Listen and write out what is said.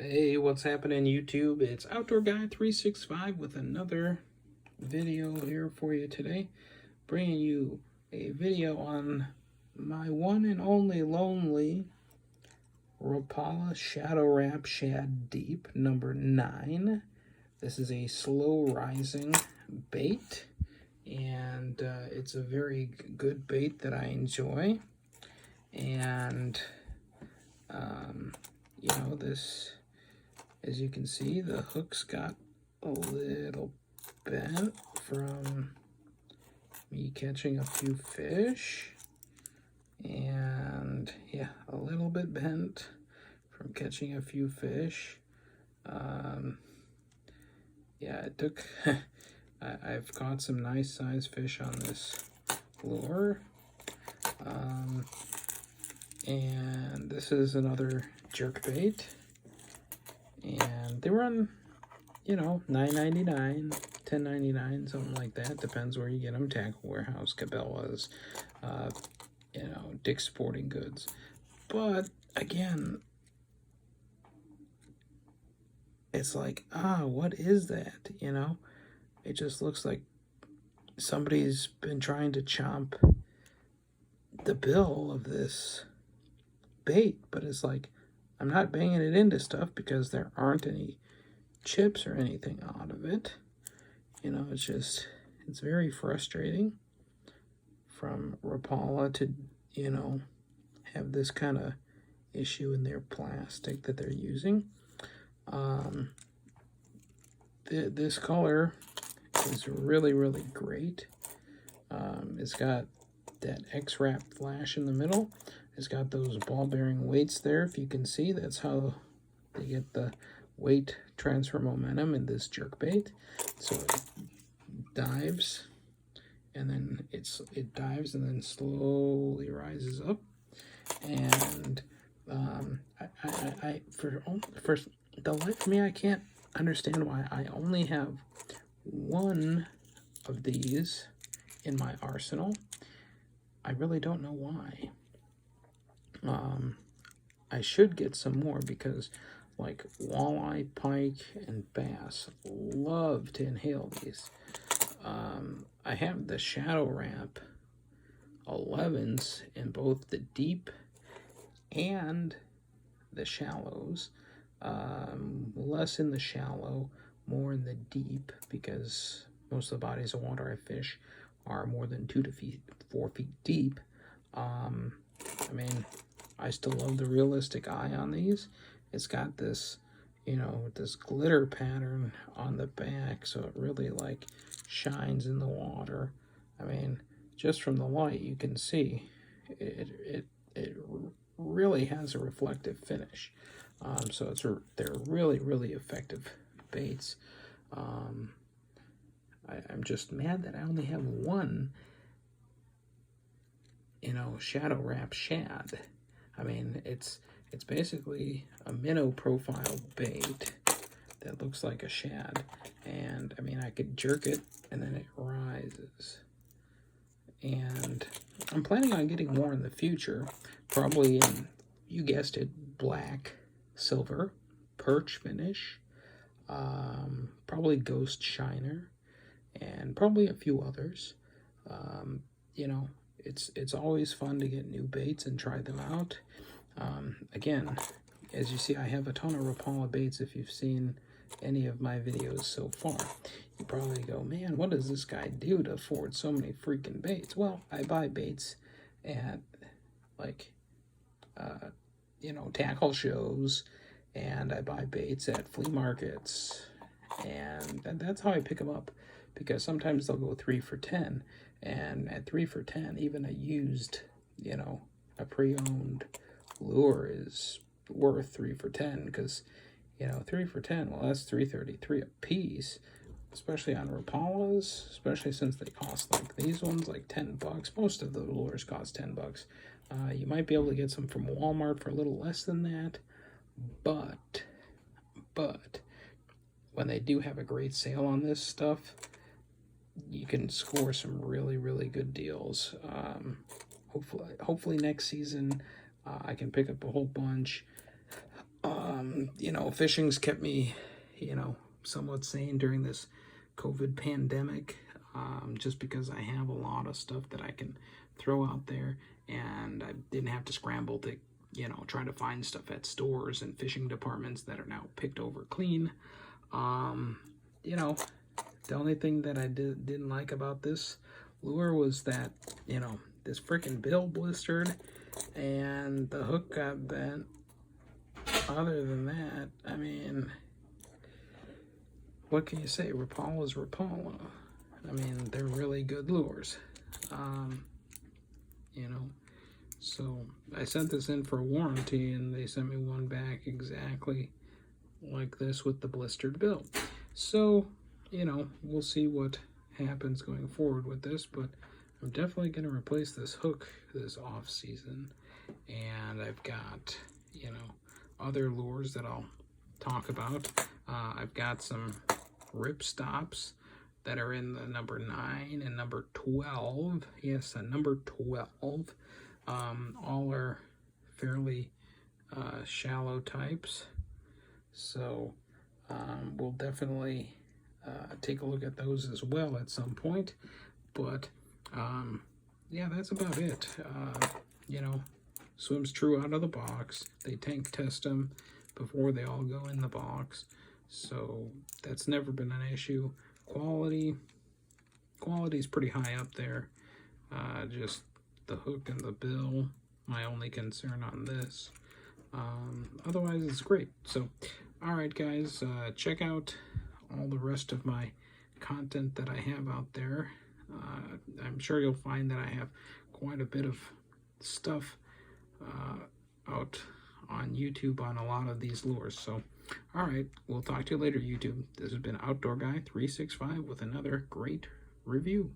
Hey, what's happening, YouTube? It's Outdoor Guy 365 with another video here for you today, bringing you a video on my one and only lonely Rapala Shadow Wrap Shad Deep number 9. This is a slow rising bait, and it's a very good bait that I enjoy. And you know, this, as you can see, the hook's got a little bent from me catching a few fish, and yeah, a little bit bent from catching a few fish. Yeah, it took I've caught some nice size fish on this lure, and this is another jerk bait, and they run, you know, $9.99, $10.99, something like that. Depends where you get them. Tackle Warehouse, Cabela's, you know, Dick's Sporting Goods. But again, it's like, what is that? You know, it just looks like somebody's been trying to chomp the bill of this bait, but it's like, I'm not banging it into stuff because there aren't any chips or anything out of it. You know, it's very frustrating from Rapala to, you know, have this kind of issue in their plastic that they're using. This color is really, really great. It's got that X-Wrap flash in the middle. It's got those ball-bearing weights there. If you can see, that's how they get the weight transfer momentum in this jerkbait. So it dives, and then it dives and then slowly rises up. And for the life of me, I can't understand why I only have one of these in my arsenal. I really don't know why. I should get some more because, like, walleye, pike, and bass love to inhale these. I have the Shadow Wrap 11s in both the deep and the shallows. Less in the shallow, more in the deep, because most of the bodies of water I fish are more than 2 to 4 feet deep. I mean, I still love the realistic eye on these. It's got this, you know, this glitter pattern on the back, so it really, like, shines in the water. I mean, just from the light, you can see it really has a reflective finish. So they're really, really effective baits. I'm just mad that I only have one, you know, Shadow Wrap Shad. I mean, it's basically a minnow profile bait that looks like a shad. And I mean, I could jerk it and then it rises. And I'm planning on getting more in the future, probably in, you guessed it, black, silver, perch finish, probably ghost shiner, and probably a few others. You know, it's always fun to get new baits and try them out. Again, as you see, I have a ton of Rapala baits. If you've seen any of my videos so far, you probably go, man, what does this guy do to afford so many freaking baits? Well, I buy baits at, like, you know, tackle shows, and I buy baits at flea markets, and that's how I pick them up, because sometimes they'll go 3 for $10, and at 3 for $10, even a used, you know, a pre-owned lure is worth 3 for $10, because, you know, 3 for $10, well, that's $3.33 a piece, especially on Rapalas, especially since they cost, like, these ones, like $10. Most of the lures cost $10. You might be able to get some from Walmart for a little less than that, but when they do have a great sale on this stuff, you can score some really, really good deals. Hopefully next season I can pick up a whole bunch. You know, fishing's kept me, you know, somewhat sane during this COVID pandemic, just because I have a lot of stuff that I can throw out there, and I didn't have to scramble to, you know, try to find stuff at stores and fishing departments that are now picked over clean. You know, the only thing that I didn't like about this lure was that, you know, this freaking bill blistered and the hook got bent. Other than that, I mean, what can you say? Rapala's Rapala. I mean, they're really good lures. You know, so I sent this in for warranty, and they sent me one back exactly like this with the blistered bill. So, you know, we'll see what happens going forward with this, but I'm definitely going to replace this hook this off season. And I've got, you know, other lures that I'll talk about. I've got some rip stops that are in the number 9 and number 12. Yes, number 12. All are fairly shallow types. So we'll definitely take a look at those as well at some point. But yeah, that's about it. You know, swims true out of the box. They tank test them before they all go in the box. So that's never been an issue. Quality is pretty high up there. Just the hook and the bill, my only concern on this. Otherwise, it's great. So, all right, guys, check out all the rest of my content that I have out there. I'm sure you'll find that I have quite a bit of stuff out on YouTube on a lot of these lures. So, all right, we'll talk to you later, YouTube. This has been Outdoor Guy 365 with another great review.